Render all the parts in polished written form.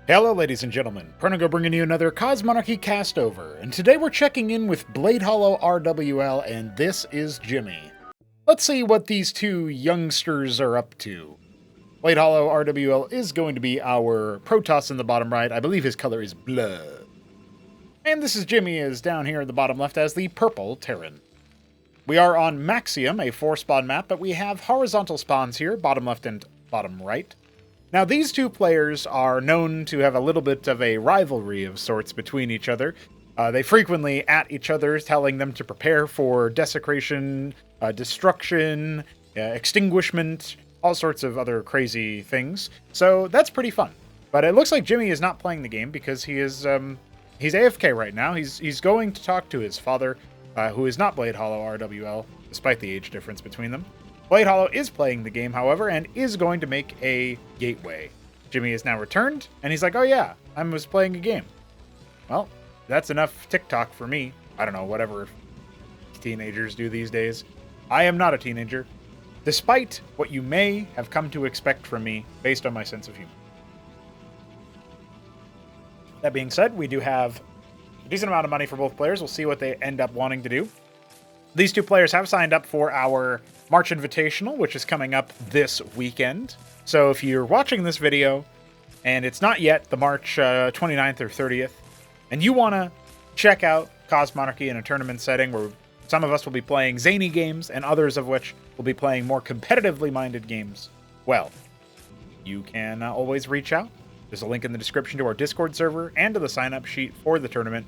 Hello ladies and gentlemen, Protoss bringing you another Cosmonarchy castover, and today we're checking in with BladehollowRWL, and this is Jimmy. Let's see what these two youngsters are up to. BladehollowRWL is going to be our Protoss in the bottom right. I believe his color is blood. And this is Jimmy, is down here in the bottom left as the purple Terran. We are on Maxiom, a 4-spawn map, but we have horizontal spawns here, bottom left and bottom right. Now, these two players are known to have a little bit of a rivalry of sorts between each other. They frequently at each other, telling them to prepare for desecration, destruction, extinguishment, all sorts of other crazy things. So that's pretty fun. But it looks like Jimmy is not playing the game because he is he's AFK right now. He's going to talk to his father, who is not BladehollowRWL, despite the age difference between them. BladeHollow is playing the game, however, and is going to make a gateway. Jimmy is now returned, and he's like, oh yeah, I was playing a game. Well, that's enough TikTok for me. I don't know, whatever teenagers do these days. I am not a teenager, despite what you may have come to expect from me based on my sense of humor. That being said, we do have a decent amount of money for both players. We'll see what they end up wanting to do. These two players have signed up for our March Invitational, which is coming up this weekend. So if you're watching this video, and it's not yet the March 29th or 30th, and you want to check out Cosmonarchy in a tournament setting where some of us will be playing zany games, and others of which will be playing more competitively minded games, well, you can always reach out. There's a link in the description to our Discord server and to the sign-up sheet for the tournament.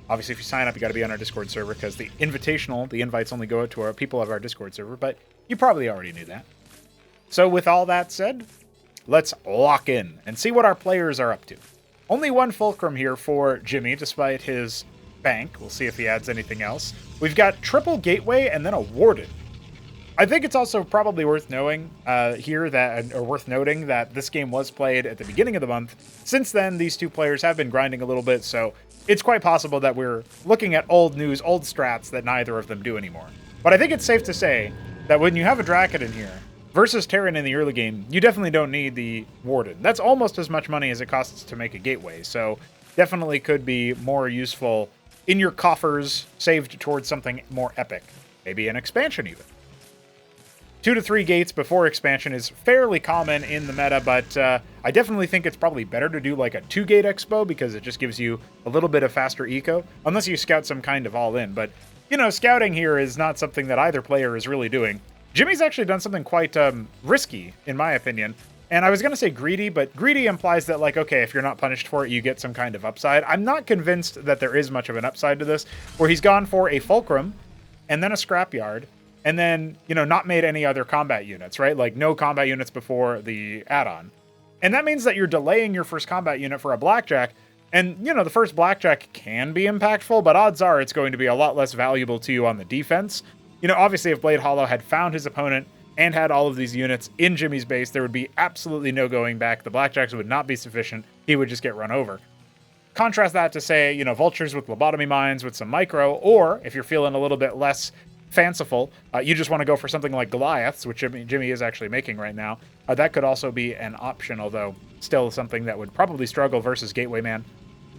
Obviously, if you sign up, you got to be on our Discord server because the invitational, the invites only go out to our people of our Discord server, but you probably already knew that. So with all that said, let's lock in and see what our players are up to. Only one fulcrum here for Jimmy, despite his bank. We'll see if he adds anything else. We've got triple gateway and then a warden. I think it's also probably worth knowing worth noting that this game was played at the beginning of the month. Since then, these two players have been grinding a little bit, so it's quite possible that we're looking at old news, old strats that neither of them do anymore. But I think it's safe to say that when you have a Draken in here, versus Terran in the early game, you definitely don't need the Warden. That's almost as much money as it costs to make a gateway, so definitely could be more useful in your coffers, saved towards something more epic. Maybe an expansion even. 2 to 3 gates before expansion is fairly common in the meta, but I definitely think it's probably better to do like a 2-gate expo because it just gives you a little bit of faster eco, unless you scout some kind of all-in. But, you know, scouting here is not something that either player is really doing. Jimmy's actually done something quite risky, in my opinion. And I was going to say greedy, but greedy implies that, like, okay, if you're not punished for it, you get some kind of upside. I'm not convinced that there is much of an upside to this, where he's gone for a fulcrum, and then a scrapyard, and then, you know, not made any other combat units, right? Like, no combat units before the add-on. And that means that you're delaying your first combat unit for a blackjack, and, you know, the first blackjack can be impactful, but odds are it's going to be a lot less valuable to you on the defense. You know, obviously, if BladeHollow had found his opponent and had all of these units in Jimmy's base, there would be absolutely no going back. The blackjacks would not be sufficient. He would just get run over. Contrast that to, say, you know, vultures with lobotomy mines with some micro, or if you're feeling a little bit less fanciful, you just want to go for something like Goliaths, which Jimmy is actually making right now. That could also be an option, although still something that would probably struggle versus Gateway Man.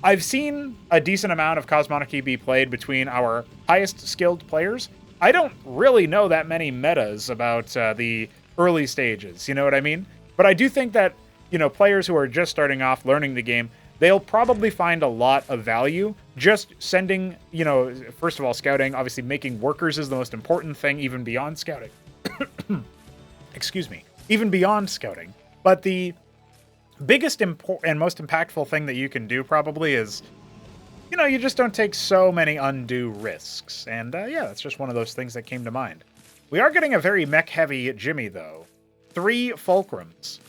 I've seen a decent amount of Cosmonarchy be played between our highest skilled players. I don't really know that many metas about the early stages, you know what I mean? But I do think that, you know, players who are just starting off learning the game, they'll probably find a lot of value just sending, you know, first of all, scouting. Obviously, making workers is the most important thing, even beyond scouting. Excuse me. Even beyond scouting. But the biggest and most impactful thing that you can do probably is, you know, you just don't take so many undue risks. And yeah, that's just one of those things that came to mind. We are getting a very mech-heavy Jimmy, though. 3 fulcrums.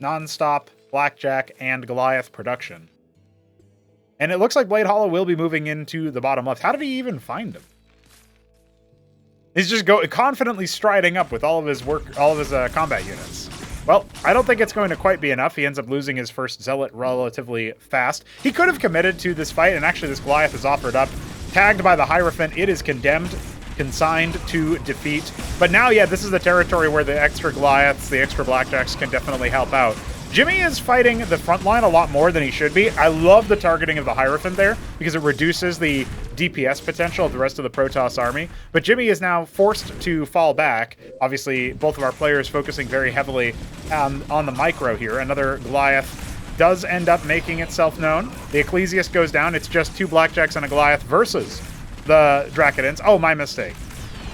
Non-stop Blackjack and Goliath production. And it looks like BladeHollow will be moving into the bottom left. How did he even find him? He's just confidently striding up with all of his combat units. Well, I don't think it's going to quite be enough. He ends up losing his first Zealot relatively fast. He could have committed to this fight, and actually this Goliath is offered up. Tagged by the Hierophant, it is condemned, consigned to defeat. But now, yeah, this is the territory where the extra Goliaths, the extra Blackjacks can definitely help out. Jimmy is fighting the front line a lot more than he should be. I love the targeting of the Hierophant there because it reduces the DPS potential of the rest of the Protoss army. But Jimmy is now forced to fall back. Obviously, both of our players focusing very heavily on the micro here. Another Goliath does end up making itself known. The Ecclesiast goes down. It's just 2 Blackjacks and a Goliath versus the Dracodins. Oh, my mistake.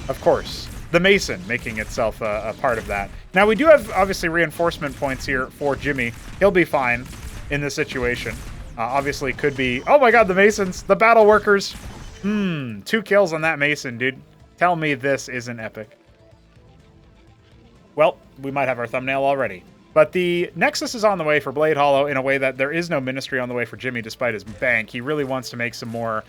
Of course. The Mason making itself a part of that. Now, we do have, obviously, reinforcement points here for Jimmy. He'll be fine in this situation. Obviously, could be... Oh, my God, the Masons. The Battle Workers. 2 kills on that Mason, dude. Tell me this isn't epic. Well, we might have our thumbnail already. But the Nexus is on the way for BladeHollow in a way that there is no Ministry on the way for Jimmy despite his bank. He really wants to make some more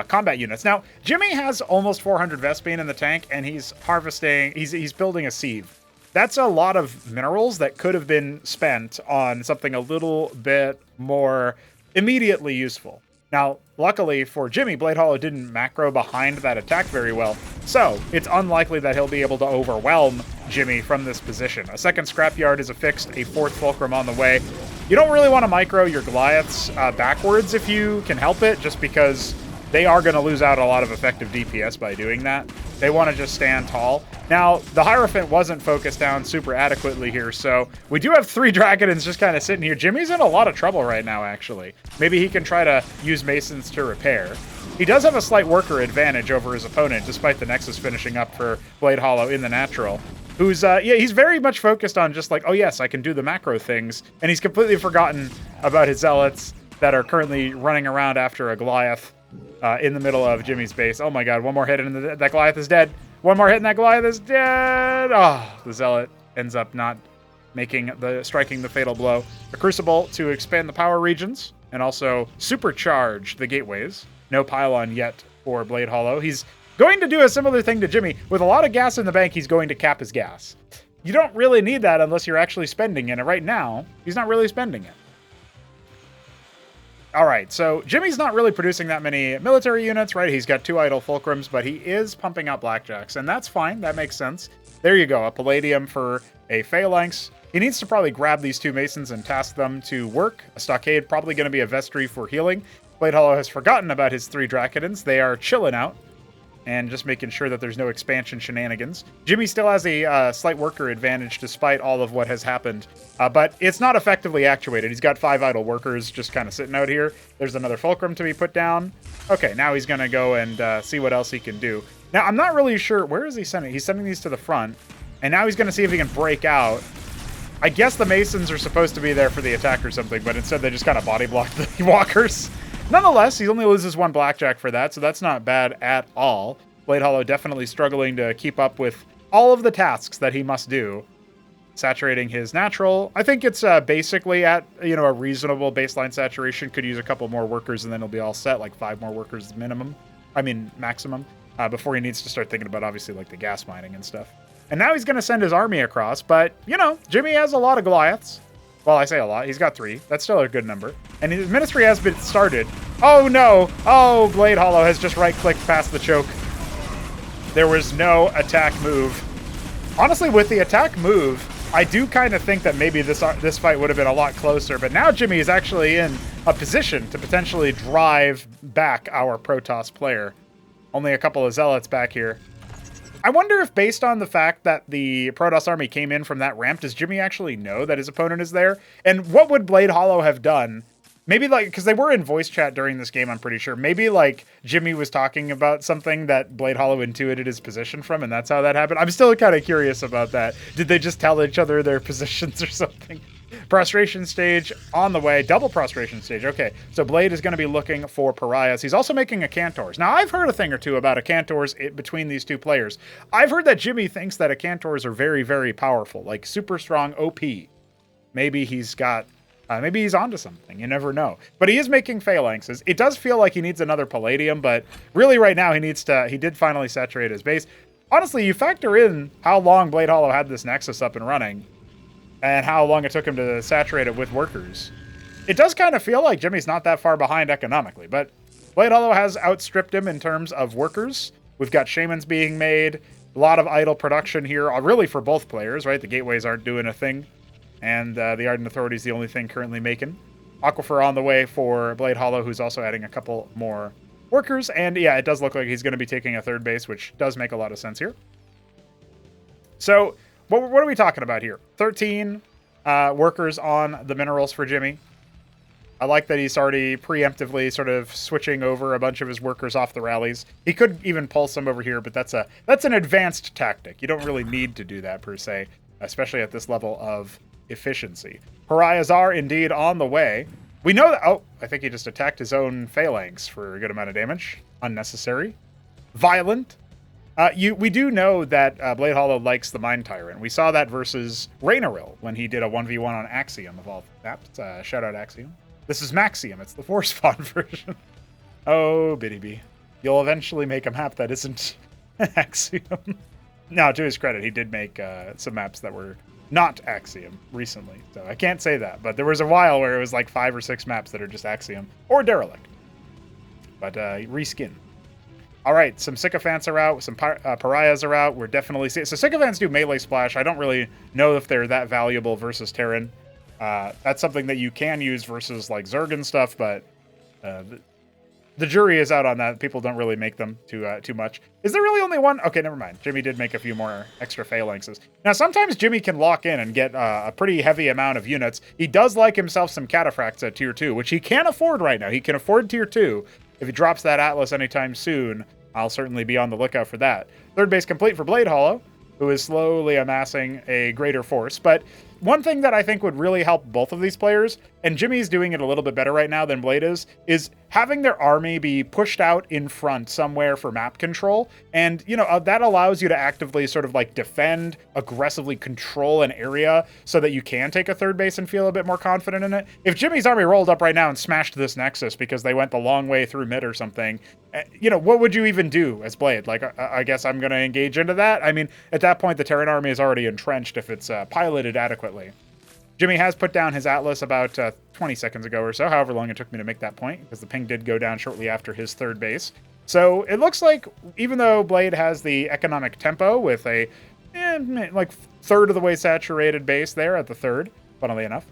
combat units. Now, Jimmy has almost 400 Vespene in the tank, and he's harvesting... He's building a sieve. That's a lot of minerals that could have been spent on something a little bit more immediately useful. Now, luckily for Jimmy, BladeHollow didn't macro behind that attack very well, so it's unlikely that he'll be able to overwhelm Jimmy from this position. A second scrapyard is affixed, a 4th fulcrum on the way. You don't really want to micro your Goliaths backwards if you can help it, just because they are going to lose out a lot of effective DPS by doing that. They want to just stand tall. Now, the Hierophant wasn't focused down super adequately here, so we do have 3 Dracodins just kind of sitting here. Jimmy's in a lot of trouble right now, actually. Maybe he can try to use Masons to repair. He does have a slight worker advantage over his opponent, despite the Nexus finishing up for BladeHollow in the natural. Who's, yeah, he's very much focused on just like, oh yes, I can do the macro things, and he's completely forgotten about his Zealots that are currently running around after a Goliath in the middle of Jimmy's base. Oh my God, one more hit and that Goliath is dead. One more hit and that Goliath is dead. Oh, the Zealot ends up not striking the fatal blow. A Crucible to expand the power regions and also supercharge the gateways. No pylon yet for BladeHollow. He's going to do a similar thing to Jimmy. With a lot of gas in the bank, he's going to cap his gas. You don't really need that unless you're actually spending it. And right now, he's not really spending it. All right, so Jimmy's not really producing that many military units, right? He's got 2 idle fulcrums, but he is pumping out blackjacks, and that's fine. That makes sense. There you go, a Palladium for a Phalanx. He needs to probably grab these 2 Masons and task them to work. A Stockade, probably going to be a Vestry for healing. BladeHollow has forgotten about his 3 Dracodins. They are chilling out and just making sure that there's no expansion shenanigans. Jimmy still has a slight worker advantage despite all of what has happened, but it's not effectively actuated. He's got 5 idle workers just kind of sitting out here. There's another fulcrum to be put down. Okay, now he's going to go and see what else he can do. Now, I'm not really sure. Where is he sending? He's sending these to the front, and now he's going to see if he can break out. I guess the Masons are supposed to be there for the attack or something, but instead they just kind of body block the walkers. Nonetheless, he only loses 1 blackjack for that, so that's not bad at all. BladeHollow definitely struggling to keep up with all of the tasks that he must do. Saturating his natural. I think it's basically at, a reasonable baseline saturation. Could use a couple more workers and then he'll be all set, like 5 more workers maximum, before he needs to start thinking about, obviously, like the gas mining and stuff. And now he's going to send his army across, but, Jimmy has a lot of Goliaths. Well, I say a lot. He's got 3. That's still a good number. And his ministry has been started. Oh, no. Oh, BladeHollow has just right-clicked past the choke. There was no attack move. Honestly, with the attack move, I do kind of think that maybe this fight would have been a lot closer. But now Jimmy is actually in a position to potentially drive back our Protoss player. Only a couple of Zealots back here. I wonder if, based on the fact that the Protoss army came in from that ramp, does Jimmy actually know that his opponent is there? And what would BladeHollow have done? Maybe, because they were in voice chat during this game, I'm pretty sure. Maybe, Jimmy was talking about something that BladeHollow intuited his position from, and that's how that happened. I'm still kind of curious about that. Did they just tell each other their positions or something? Prostration stage on the way. Double prostration stage. Okay, so Blade is going to be looking for Pariahs. He's also making a Cantors. Now, I've heard a thing or two about a Cantors between these 2 players. I've heard that Jimmy thinks that a Cantors are very, very powerful, like super strong OP. Maybe he's got... maybe he's onto something. You never know. But he is making Phalanxes. It does feel like he needs another Palladium, but really right now he did finally saturate his base. Honestly, you factor in how long BladeHollow had this Nexus up and running, and how long it took him to saturate it with workers. It does kind of feel like Jimmy's not that far behind economically, but BladeHollow has outstripped him in terms of workers. We've got Shamans being made, a lot of idle production here, really for both players, right? The gateways aren't doing a thing. And the Ardent Authority is the only thing currently making. Aquifer on the way for Blade Hollow, who's also adding a couple more workers. And yeah, it does look like he's going to be taking a third base, which does make a lot of sense here. So what are we talking about here? 13 workers on the minerals for Jimmy. I like that he's already preemptively sort of switching over a bunch of his workers off the rallies. He could even pull some over here, but that's an advanced tactic. You don't really need to do that per se, especially at this level of efficiency. Pariahs are indeed on the way. We know that... Oh, I think he just attacked his own phalanx for a good amount of damage. Unnecessary. Violent. We do know that Blade Hollow likes the Mind Tyrant. We saw that versus Raynaril when he did a 1v1 on Axiom of all maps. Shout out Axiom. This is Maxiom. It's the 4-spawn version. Oh, Biddy Bee. You'll eventually make a map that isn't Axiom. Now, to his credit, he did make some maps that were not Axiom recently. So I can't say that. But there was a while where it was like 5 or 6 maps that are just Axiom or Derelict. But reskin. All right, some Sycophants are out. Some Pariahs are out. We're definitely seeing... So Sycophants do melee splash. I don't really know if they're that valuable versus Terran. That's something that you can use versus like Zerg and stuff, but the jury is out on that. People don't really make them too much. Is there really only one? Okay, never mind. Jimmy did make a few more extra phalanxes. Now, sometimes Jimmy can lock in and get a pretty heavy amount of units. He does like himself some cataphracts at tier 2, which he can't afford right now. He can afford tier 2. If he drops that Atlas anytime soon, I'll certainly be on the lookout for that. Third base complete for Blade Hollow, who is slowly amassing a greater force. But one thing that I think would really help both of these players, and Jimmy's doing it a little bit better right now than Blade is having their army be pushed out in front somewhere for map control. And, you know, that allows you to actively sort of like defend, aggressively control an area so that you can take a third base and feel a bit more confident in it. If Jimmy's army rolled up right now and smashed this Nexus because they went the long way through mid or something, you know, what would you even do as Blade? Like, I guess I'm going to engage into that. I mean, at that point, the Terran army is already entrenched if it's piloted adequately. Jimmy has put down his Atlas about 20 seconds ago or so, however long it took me to make that point, because the ping did go down shortly after his third base. So it looks like, even though Blade has the economic tempo with a like third of the way saturated base there at the third, funnily enough,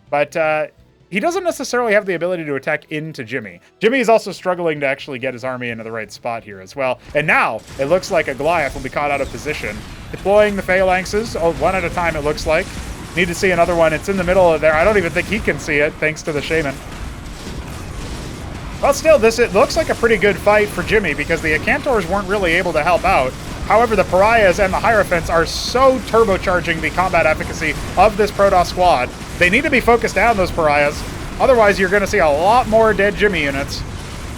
but he doesn't necessarily have the ability to attack into Jimmy. Jimmy is also struggling to actually get his army into the right spot here as well. And now it looks like a Goliath will be caught out of position. Deploying the phalanxes, one at a time it looks like. Need to see another one. It's in the middle of there. I don't even think he can see it, thanks to the Shaman. Well, still, it looks like a pretty good fight for Jimmy because the Acantors weren't really able to help out. However, the Pariahs and the Hierophants are so turbocharging the combat efficacy of this Protoss squad. They need to be focused down, those Pariahs. Otherwise, you're going to see a lot more dead Jimmy units.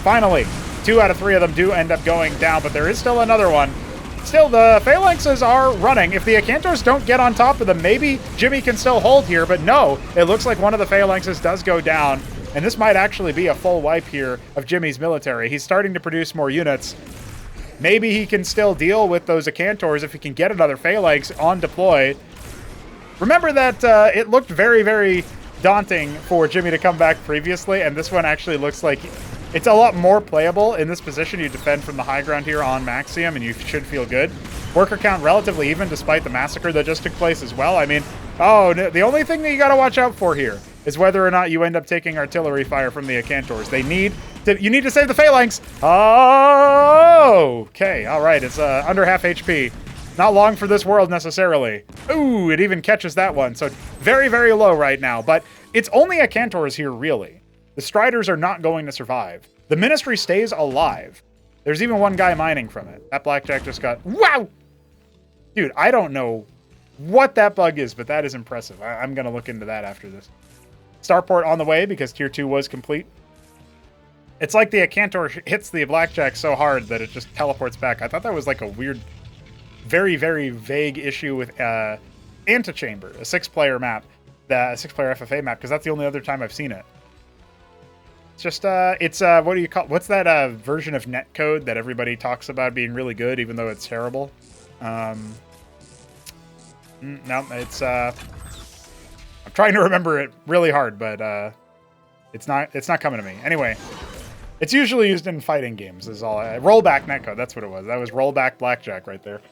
Finally, 2 out of 3 of them do end up going down, but there is still another one. Still, the phalanxes are running. If the Acantors don't get on top of them, maybe Jimmy can still hold here, but no, it looks like one of the phalanxes does go down, and this might actually be a full wipe here of Jimmy's military. He's starting to produce more units. Maybe he can still deal with those Acantors if he can get another phalanx on deploy. Remember that it looked very, very daunting for Jimmy to come back previously, and this one actually looks like it's a lot more playable in this position. You defend from the high ground here on Maxiom, and you should feel good. Worker count relatively even despite the massacre that just took place as well. I mean, the only thing that you got to watch out for here is whether or not you end up taking artillery fire from the Acantors. You need to save the phalanx. Oh, okay, all right. It's under half HP. Not long for this world necessarily. Ooh, it even catches that one. So very, very low right now. But it's only Acantors here, really. The Striders are not going to survive. The Ministry stays alive. There's even one guy mining from it. That Blackjack just got... Wow! Dude, I don't know what that bug is, but that is impressive. I'm going to look into that after this. Starport on the way because Tier 2 was complete. It's like the Acantor hits the Blackjack so hard that it just teleports back. I thought that was like a weird, very, very vague issue with Antechamber, a 6-player map, a 6-player FFA map, because that's the only other time I've seen it. It's just, what do you call, what's that version of netcode that everybody talks about being really good, even though it's terrible? No, it's, I'm trying to remember it really hard, but it's not coming to me. Anyway, it's usually used in fighting games, is all. Rollback netcode, that's what it was. That was rollback Blackjack right there.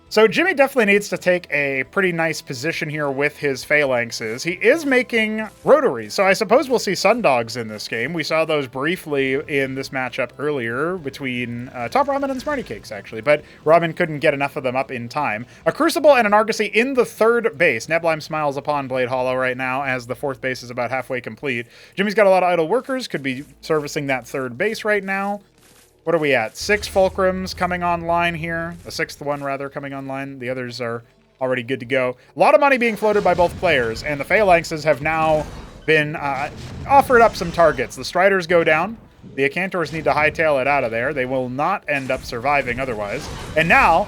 So Jimmy definitely needs to take a pretty nice position here with his phalanxes. He is making rotaries, so I suppose we'll see sundogs in this game. We saw those briefly in this matchup earlier between Top Ramen and Smarty Cakes, actually, but Ramen couldn't get enough of them up in time. A Crucible and an Argosy in the third base. Neblime smiles upon Blade Hollow right now as the fourth base is about halfway complete. Jimmy's got a lot of idle workers, could be servicing that third base right now. What are we at? 6 Fulcrums coming online here. A 6th one, rather, coming online. The others are already good to go. A lot of money being floated by both players, and the Phalanxes have now been offered up some targets. The Striders go down. The Acantors need to hightail it out of there. They will not end up surviving otherwise. And now,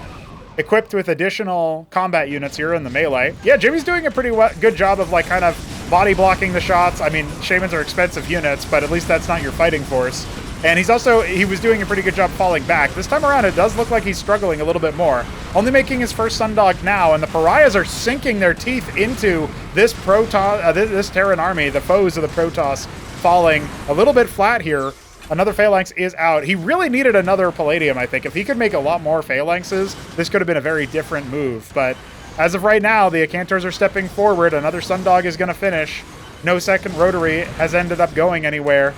equipped with additional combat units here in the melee. Yeah, Jimmy's doing a pretty good job of, like, kind of body blocking the shots. I mean, Shamans are expensive units, but at least that's not your fighting force. And he was doing a pretty good job falling back. This time around, it does look like he's struggling a little bit more. Only making his first Sundog now, and the Pariahs are sinking their teeth into this Protoss, this Terran army, the foes of the Protoss, falling a little bit flat here. Another Phalanx is out. He really needed another Palladium, I think. If he could make a lot more Phalanxes, this could have been a very different move. But as of right now, the Acantors are stepping forward. Another Sundog is going to finish. No second Rotary has ended up going anywhere.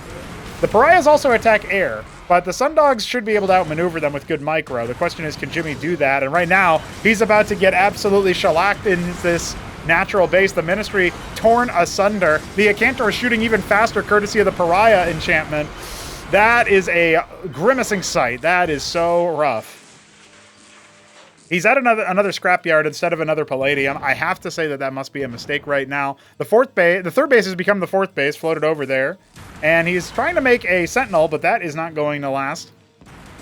The Pariahs also attack air, but the Sundogs should be able to outmaneuver them with good micro. The question is, can Jimmy do that? And right now, he's about to get absolutely shellacked in this natural base. The Ministry torn asunder. The Acantor is shooting even faster courtesy of the Pariah enchantment. That is a grimacing sight. That is so rough. He's at another scrapyard instead of another Palladium. I have to say that must be a mistake right now. The third base has become the fourth base, floated over there. And he's trying to make a Sentinel, but that is not going to last.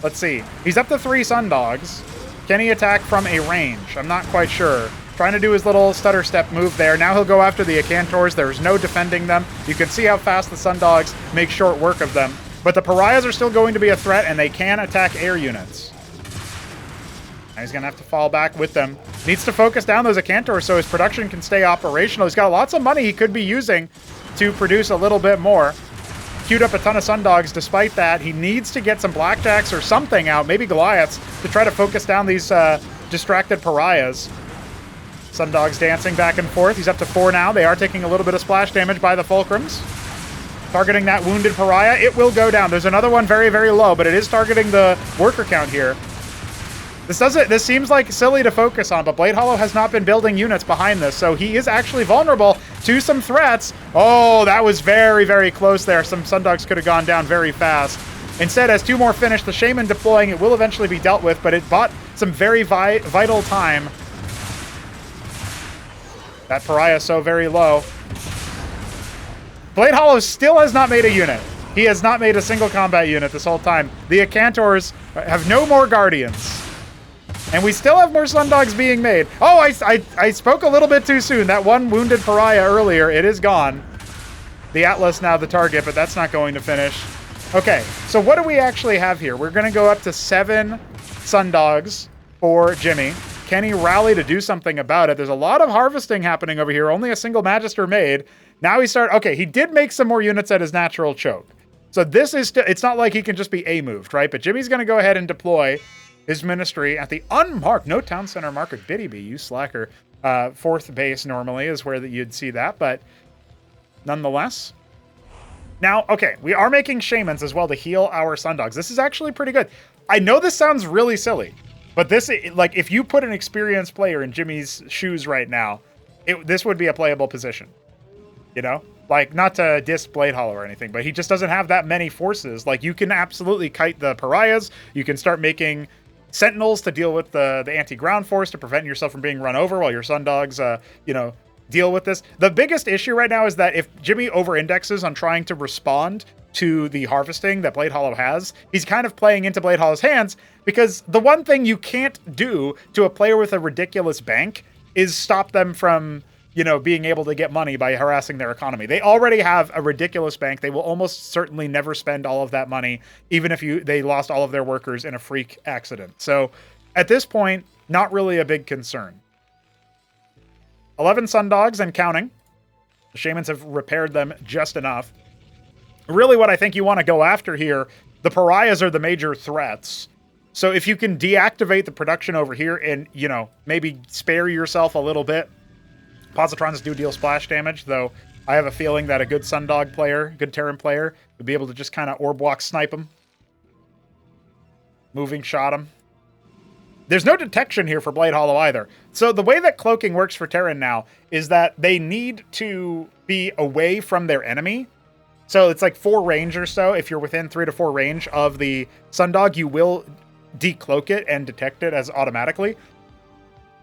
Let's see. He's up to 3 Sundogs. Can he attack from a range? I'm not quite sure. Trying to do his little stutter step move there. Now he'll go after the Acantors. There's no defending them. You can see how fast the Sundogs make short work of them. But the Pariahs are still going to be a threat, and they can attack air units. Now he's going to have to fall back with them. Needs to focus down those Acantors so his production can stay operational. He's got lots of money he could be using to produce a little bit more. Queued up a ton of Sundogs. Despite that, he needs to get some Blackjacks or something out, maybe Goliaths, to try to focus down these distracted Pariahs. Sundogs dancing back and forth. He's up to 4 now. They are taking a little bit of splash damage by the Fulcrums. Targeting that wounded Pariah. It will go down. There's another one very, very low, but it is targeting the worker count here. This seems like silly to focus on, but Blade Hollow has not been building units behind this, so he is actually vulnerable to some threats. Oh, that was very, very close there. Some Sundogs could have gone down very fast. Instead, as 2 more finish, the Shaman deploying, it will eventually be dealt with, but it bought some very vital time. That Pariah so very low. Blade Hollow still has not made a unit. He has not made a single combat unit this whole time. The Acantors have no more Guardians. And we still have more Sundogs being made. Oh, I spoke a little bit too soon. That one wounded Pariah earlier, it is gone. The Atlas now the target, but that's not going to finish. Okay, so what do we actually have here? We're going to go up to 7 Sundogs for Jimmy. Can he rally to do something about it? There's a lot of harvesting happening over here. Only a single Magister made. Now okay, he did make some more units at his natural choke. So this is, it's not like he can just be A-moved, right? But Jimmy's going to go ahead and deploy his Ministry at the unmarked, no town center marker, Biddy Bee, you slacker. 4th base normally is where you'd see that, but nonetheless. Now, okay, we are making Shamans as well to heal our Sundogs. This is actually pretty good. I know this sounds really silly, but this, like, if you put an experienced player in Jimmy's shoes right now, this would be a playable position. You know? Like, not to diss Blade Hollow or anything, but he just doesn't have that many forces. Like, you can absolutely kite the Pariahs. You can start making Sentinels to deal with the anti-ground force to prevent yourself from being run over while your Sundogs, deal with this. The biggest issue right now is that if Jimmy over-indexes on trying to respond to the harvesting that Blade Hollow has, he's kind of playing into Blade Hollow's hands, because the one thing you can't do to a player with a ridiculous bank is stop them from, being able to get money by harassing their economy. They already have a ridiculous bank. They will almost certainly never spend all of that money, even if they lost all of their workers in a freak accident. So at this point, not really a big concern. 11 Sundogs and counting. The Shamans have repaired them just enough. Really what I think you want to go after here, the Pariahs are the major threats. So if you can deactivate the production over here and, you know, maybe spare yourself a little bit. Positrons do deal splash damage, though I have a feeling that a good Sundog player, good Terran player, would be able to just kind of orb walk snipe him. Moving shot him. There's no detection here for Blade Hollow either. So the way that cloaking works for Terran now is that they need to be away from their enemy. So it's like 4 range or so. If you're within 3 to 4 range of the Sundog, you will decloak it and detect it as automatically.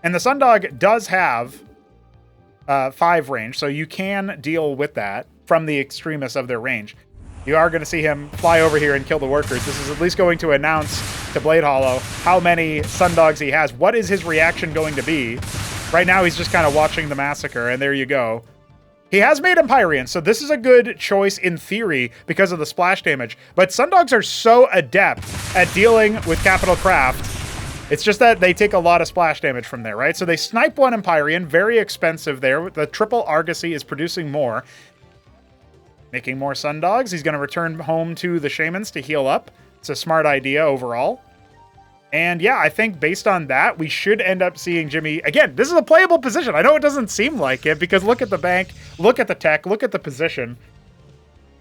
And the Sundog does have 5 range, so you can deal with that from the extremists of their range. You are going to see him fly over here and kill the workers. This is at least going to announce to Blade Hollow how many Sundogs he has. What is his reaction going to be? Right now, he's just kind of watching the massacre, and there you go. He has made Empyrean, so this is a good choice in theory because of the splash damage. But Sundogs are so adept at dealing with Capital Craft. It's just that they take a lot of splash damage from there, right? So they snipe one Empyrean, very expensive there. The triple Argosy is producing more. Making more Sundogs. He's going to return home to the Shamans to heal up. It's a smart idea overall. And yeah, I think based on that, we should end up seeing Jimmy. Again, this is a playable position. I know it doesn't seem like it because look at the bank, look at the tech, look at the position.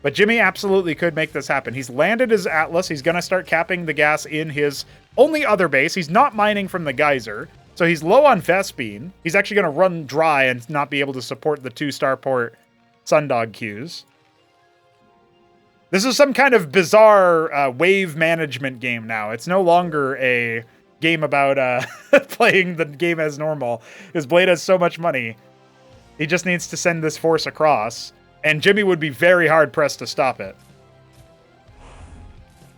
But Jimmy absolutely could make this happen. He's landed his Atlas. He's going to start capping the gas in his only other base. He's not mining from the geyser. So he's low on Vespene. He's actually going to run dry and not be able to support the 2 starport Sundog queues. This is some kind of bizarre wave management game now. It's no longer a game about playing the game as normal. His Blade has so much money. He just needs to send this force across. And Jimmy would be very hard-pressed to stop it.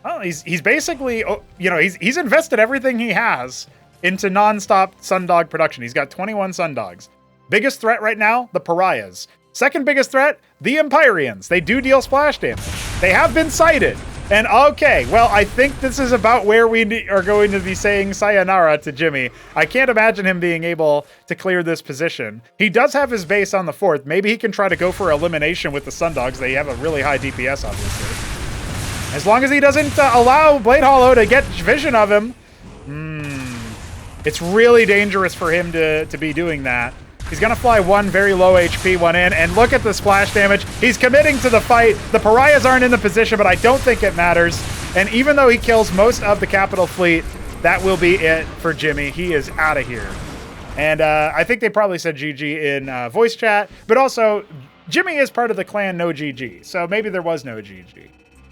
Well, he's basically, you know, he's invested everything he has into non-stop Sundog production. He's got 21 Sundogs. Biggest threat right now, the Pariahs. Second biggest threat, the Empyreans. They do deal splash damage. They have been sighted. And okay, well, I think this is about where we are going to be saying sayonara to Jimmy. I can't imagine him being able to clear this position. He does have his base on the 4th. Maybe he can try to go for elimination with the Sundogs. They have a really high DPS, obviously. As long as he doesn't allow Blade Hollow to get vision of him. It's really dangerous for him to be doing that. He's going to fly one very low HP one in, and look at the splash damage. He's committing to the fight. The Pariahs aren't in the position, but I don't think it matters. And even though he kills most of the capital fleet, that will be it for Jimmy. He is out of here. And I think they probably said GG in voice chat, but also Jimmy is part of the clan No GG, so maybe there was no GG.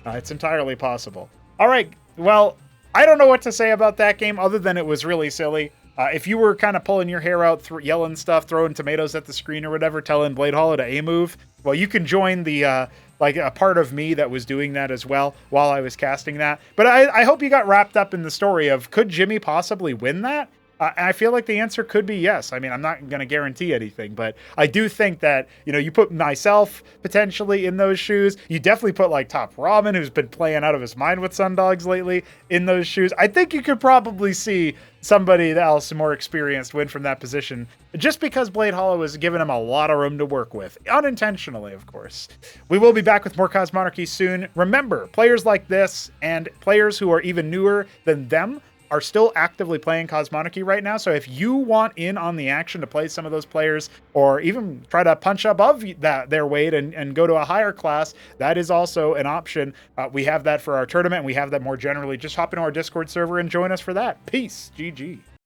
It's entirely possible. All right, well, I don't know what to say about that game other than it was really silly. If you were kind of pulling your hair out, yelling stuff, throwing tomatoes at the screen or whatever, telling Blade Hollow to A-move, well, you can join the, like, a part of me that was doing that as well while I was casting that. But I hope you got wrapped up in the story of, could Jimmy possibly win that? I feel like the answer could be yes. I mean, I'm not going to guarantee anything, but I do think that, you know, you put myself potentially in those shoes. You definitely put like Top Ramen, who's been playing out of his mind with Sundogs lately, in those shoes. I think you could probably see somebody else more experienced win from that position just because Blade Hollow has given him a lot of room to work with. Unintentionally, of course. We will be back with more Cosmonarchy soon. Remember, players like this and players who are even newer than them are still actively playing Cosmonarchy right now. So if you want in on the action to play some of those players or even try to punch above their weight and go to a higher class, that is also an option. We have that for our tournament. We have that more generally. Just hop into our Discord server and join us for that. Peace. GG.